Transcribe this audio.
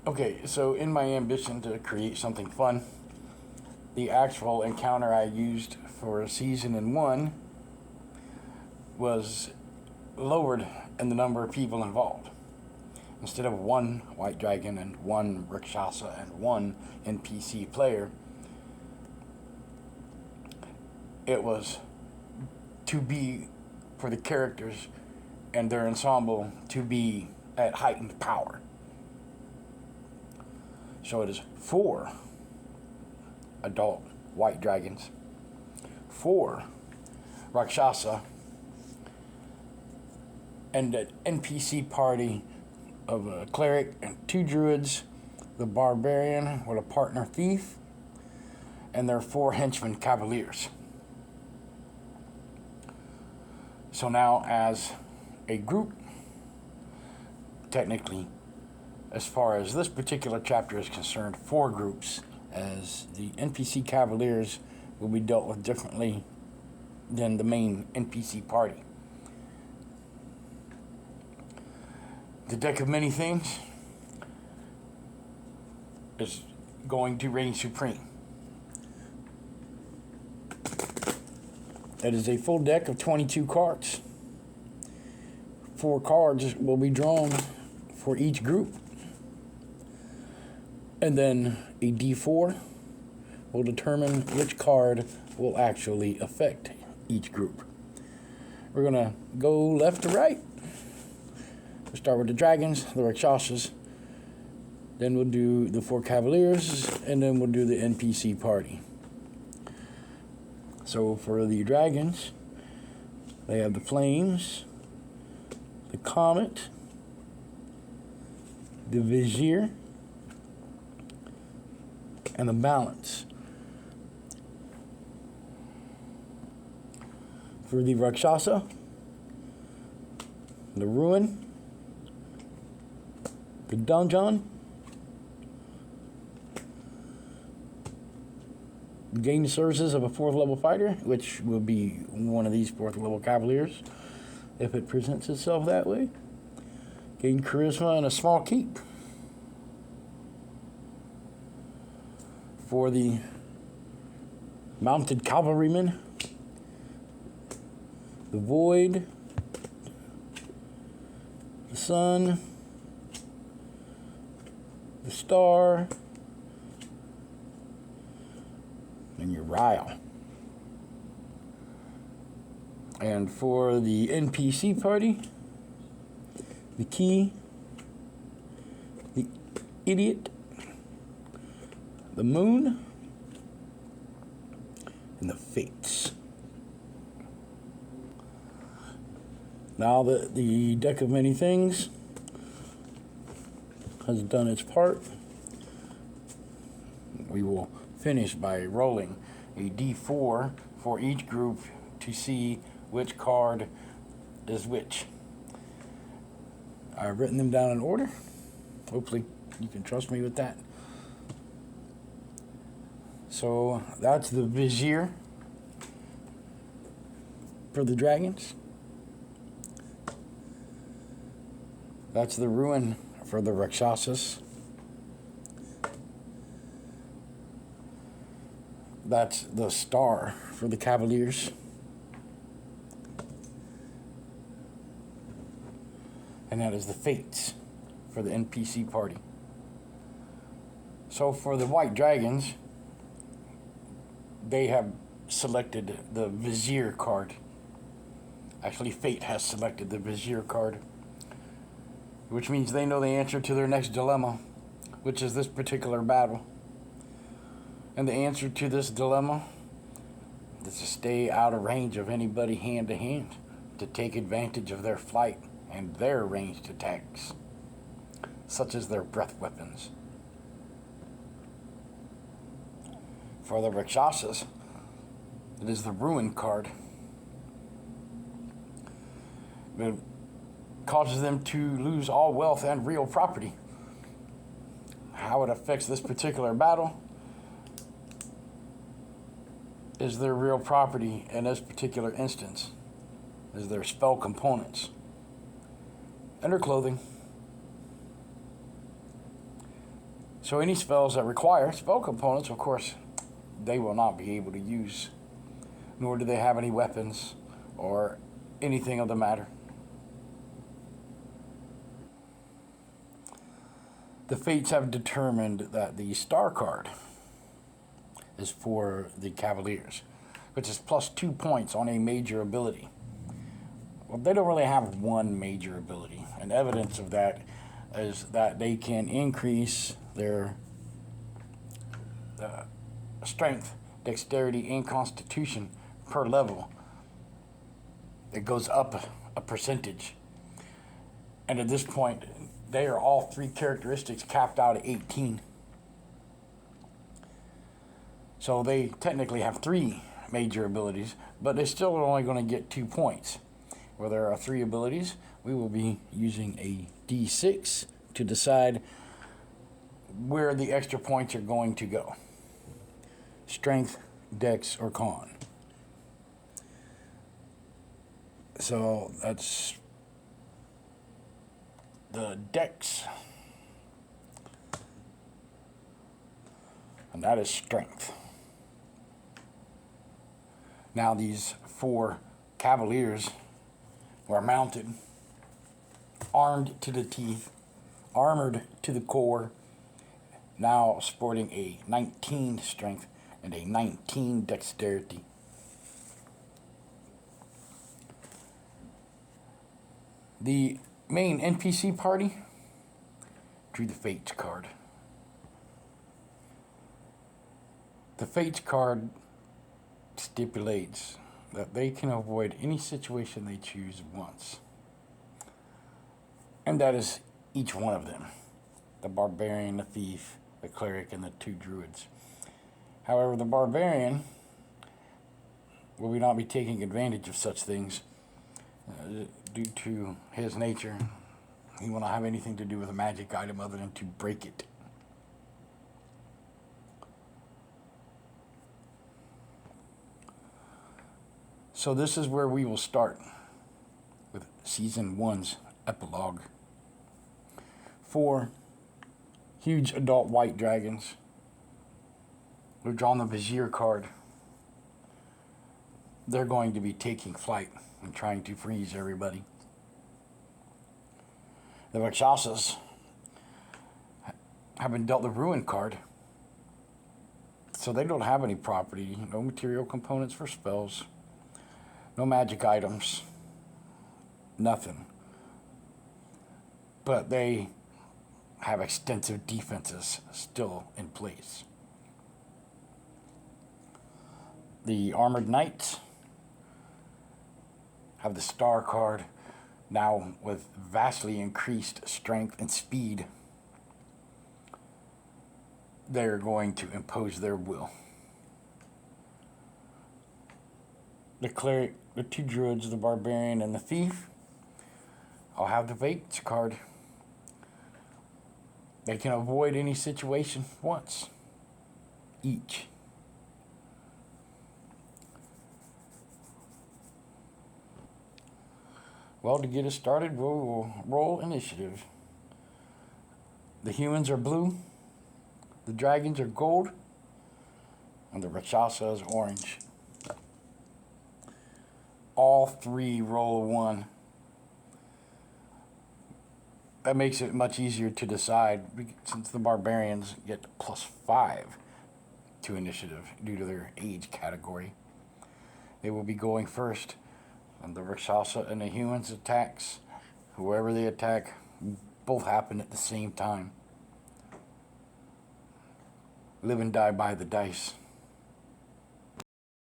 Okay, so in my ambition to create something fun, the actual encounter I used for season 1 was lowered in the number of people involved. Instead of one white dragon and one Rakshasa and one NPC player, it was to be for the characters and their ensemble to be at heightened power. So it is 4 adult white dragons, 4 Rakshasa, and an NPC party of a cleric and 2 druids, the barbarian with a partner thief, and their 4 henchmen cavaliers. So now, as a group, technically, as far as this particular chapter is concerned, 4 groups, as the NPC cavaliers will be dealt with differently than the main NPC party. The deck of many things is going to reign supreme. It is a full deck of 22 cards. 4 cards will be drawn for each group. And then a D4 will determine which card will actually affect each group. We're going to go left to right. We'll start with the dragons, the Rakshasas. Then we'll do the 4 cavaliers, and then we'll do the NPC party. So for the dragons, they have the flames, the comet, the vizier, and the balance. For the Rakshasa, the ruin, the donjon, gain the services of a 4th level fighter, which will be one of these 4th level cavaliers if it presents itself that way. Gain charisma and a small keep. For the mounted cavalryman, the void, the sun, the star, and your Royale. And for the NPC party, the key, the idiot, the moon, and the fates. Now that the deck of many things has done its part, we will finish by rolling a D4 for each group to see which card is which. I've written them down in order. Hopefully you can trust me with that. So that's the vizier for the dragons. That's the ruin for the Rakshasas. That's the star for the cavaliers. And that is the fates for the NPC party. So for the white dragons, they have selected the vizier card. Actually, fate has selected the vizier card, which means they know the answer to their next dilemma, which is this particular battle. And the answer to this dilemma is to stay out of range of anybody hand to hand, to take advantage of their flight and their ranged attacks, such as their breath weapons. For the Rakshasas, it is the ruin card. It causes them to lose all wealth and real property. How it affects this particular battle is their real property in this particular instance is their spell components and their clothing. So any spells that require spell components, of course, they will not be able to use, nor do they have any weapons or anything of the matter. The Fates have determined that the Star card is for the Cavaliers, which is plus 2 points on a major ability. Well, they don't really have one major ability, and evidence of that is that they can increase their strength, dexterity, and constitution per level. It goes up a percentage. And at this point, they are all 3 characteristics capped out at 18. So they technically have 3 major abilities, but they're still only going to get 2 points. Where there are 3 abilities, we will be using a D6 to decide where the extra points are going to go. Strength, dex, or con. So that's the dex. And that is strength. Now these 4 Cavaliers were mounted, armed to the teeth, armored to the core, now sporting a 19 strength and a 19 dexterity. The main NPC party drew the Fates card. The Fates card stipulates that they can avoid any situation they choose once. And that is each one of them. The Barbarian, the Thief, the Cleric, and the 2 Druids. However, the Barbarian will not be taking advantage of such things due to his nature. He will not have anything to do with a magic item other than to break it. So this is where we will start with Season 1's epilogue. 4 huge adult white dragons. We've drawn the Vizier card. They're going to be taking flight and trying to freeze everybody. The Rakshasas have been dealt the Ruin card. So they don't have any property, no material components for spells, no magic items, nothing. But they have extensive defenses still in place. The Armored Knights have the Star card, now with vastly increased strength and speed. They're going to impose their will. The Cleric, the 2 Druids, the Barbarian, and the Thief all have the Fates card. They can avoid any situation once each. Well, to get us started, we'll roll initiative. The humans are blue, the dragons are gold, and the Rakshasa is orange. All 3 roll a 1. That makes it much easier to decide since the Barbarians get +5 to initiative due to their age category. They will be going first. And the Rakshasa and the humans attacks, whoever they attack, both happen at the same time. Live and die by the dice.